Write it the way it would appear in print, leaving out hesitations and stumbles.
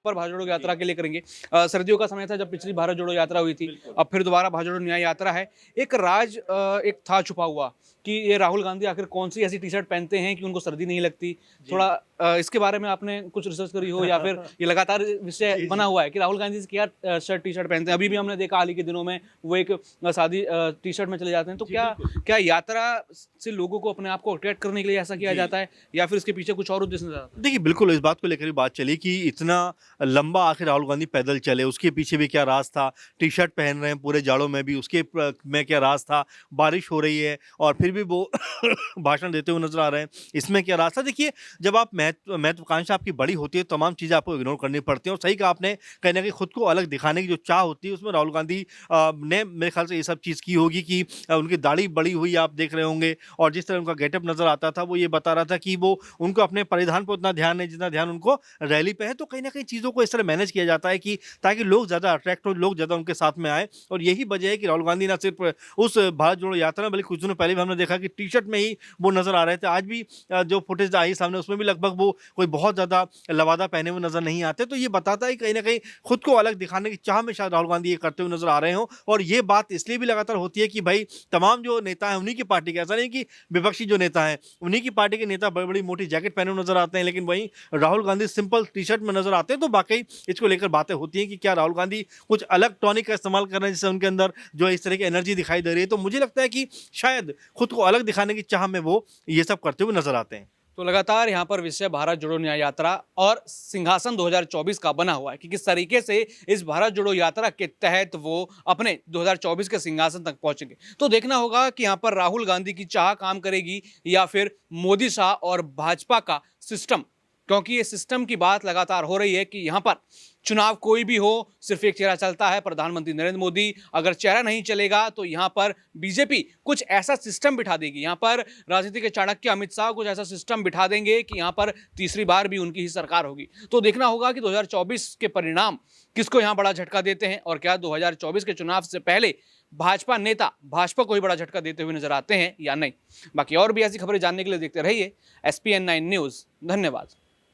पर भारत जोड़ो यात्रा के लिए करेंगे। सर्दियों का समय था जब पिछली भारत जोड़ो यात्रा हुई थी, अब फिर दोबारा भारत जोड़ो न्याय यात्रा है। एक राज एक था छुपा हुआ कि ये राहुल गांधी आखिर कौन सी ऐसी टी शर्ट पहनते हैं कि उनको सर्दी नहीं लगती। थोड़ा इसके बारे में आपने कुछ रिसर्च करी हो या फिर ये लगातार विषय बना हुआ है कि राहुल गांधी क्या शर्ट टी शर्ट पहनते हैं? अभी भी हमने देखा हाल ही के दिनों में वो एक शादी टी शर्ट में चले जाते हैं। तो क्या क्या यात्रा से लोगों को अपने आप को अट्रैक्ट करने के लिए ऐसा किया जाता है या फिर इसके पीछे कुछ और उद्देश्य नजर आता है? देखिए, बिल्कुल इस बात को लेकर भी बात चली कि इतना लंबा आखिर राहुल गांधी पैदल चले, उसके पीछे भी क्या राज था? टी-शर्ट पहन रहे हैं पूरे जाड़ों में भी, उसके में क्या राज था? बारिश हो रही है और फिर भी वो भाषण देते हुए नज़र आ रहे हैं, इसमें क्या राज था? देखिए, जब आप महत्वाकांक्षा आपकी बड़ी होती है, तमाम चीज़ें आपको इग्नोर करनी पड़ती हैं और सही कहा आपने, कहीं न कहीं खुद को अलग दिखाने की जो चाह होती है, उसमें राहुल गांधी ने मेरे ख्याल से ये सब चीज़ की होगी कि उनकी दाढ़ी बड़ी हुई आप देख रहे होंगे और जिस तरह उनका गेटअप नज़र आता था, वो ये बता रहा था कि वो उनको अपने परिधान पे उतना ध्यान नहीं जितना ध्यान उनको रैली पे है। तो कहीं न कहीं चीज़ों को इस तरह मैनेज किया जाता है कि ताकि लोग ज़्यादा अट्रैक्ट हों, लोग ज़्यादा उनके साथ में आएँ और यही वजह है कि राहुल गांधी ना सिर्फ़ उस भारत जोड़ो यात्रा में बल्कि कुछ दिनों पहले भी हमने देखा कि टी-शर्ट में ही वो नज़र आ रहे थे। आज भी जो फुटेज आई सामने उसमें भी लगभग वो कोई बहुत ज़्यादा लवादा पहने हुए नज़र नहीं आते। तो ये बताता है कहीं न कहीं खुद को अलग दिखाने की चाह में शायद राहुल गांधी ये करते हुए नज़र आ रहे हों और ये बात इसलिए भी लगातार होती है कि भई तमाम जो नेता हैं उन्हीं की पार्टी के, ऐसा नहीं कि विपक्षी जो नेता हैं, उन्हीं की पार्टी के नेता बड़ी-बड़ी मोटी जैकेट पहने हुए नज़र आते हैं, लेकिन वहीं राहुल गांधी सिंपल टी-शर्ट में नज़र आते हैं। तो वाक़ई इसको लेकर बातें होती हैं कि क्या राहुल गांधी कुछ अलग टॉनिक का इस्तेमाल कर रहे हैं जिससे उनके अंदर जो है इस तरह की एनर्जी दिखाई दे रही है। तो मुझे लगता है कि शायद खुद को अलग दिखाने की चाह में वो ये सब करते हुए नज़र आते हैं। तो लगातार यहाँ पर विषय भारत जोड़ो न्याय यात्रा और सिंहासन 2024 का बना हुआ है कि किस तरीके से इस भारत जोड़ो यात्रा के तहत वो अपने 2024 के सिंहासन तक पहुंचेंगे। तो देखना होगा कि यहाँ पर राहुल गांधी की चाह काम करेगी या फिर मोदी शाह और भाजपा का सिस्टम, क्योंकि ये सिस्टम की बात लगातार हो रही है कि यहाँ पर चुनाव कोई भी हो सिर्फ एक चेहरा चलता है, प्रधानमंत्री नरेंद्र मोदी। अगर चेहरा नहीं चलेगा तो यहाँ पर बीजेपी कुछ ऐसा सिस्टम बिठा देगी, यहाँ पर राजनीति के चाणक्य अमित शाह कुछ ऐसा सिस्टम बिठा देंगे कि यहाँ पर तीसरी बार भी उनकी ही सरकार होगी। तो देखना होगा कि 2024 के परिणाम किसको यहाँ बड़ा झटका देते हैं और क्या 2024 के चुनाव से पहले भाजपा नेता भाजपा को ही बड़ा झटका देते हुए नजर आते हैं या नहीं। बाकी और भी ऐसी खबरें जानने के लिए देखते रहिए SPN9 न्यूज। धन्यवाद।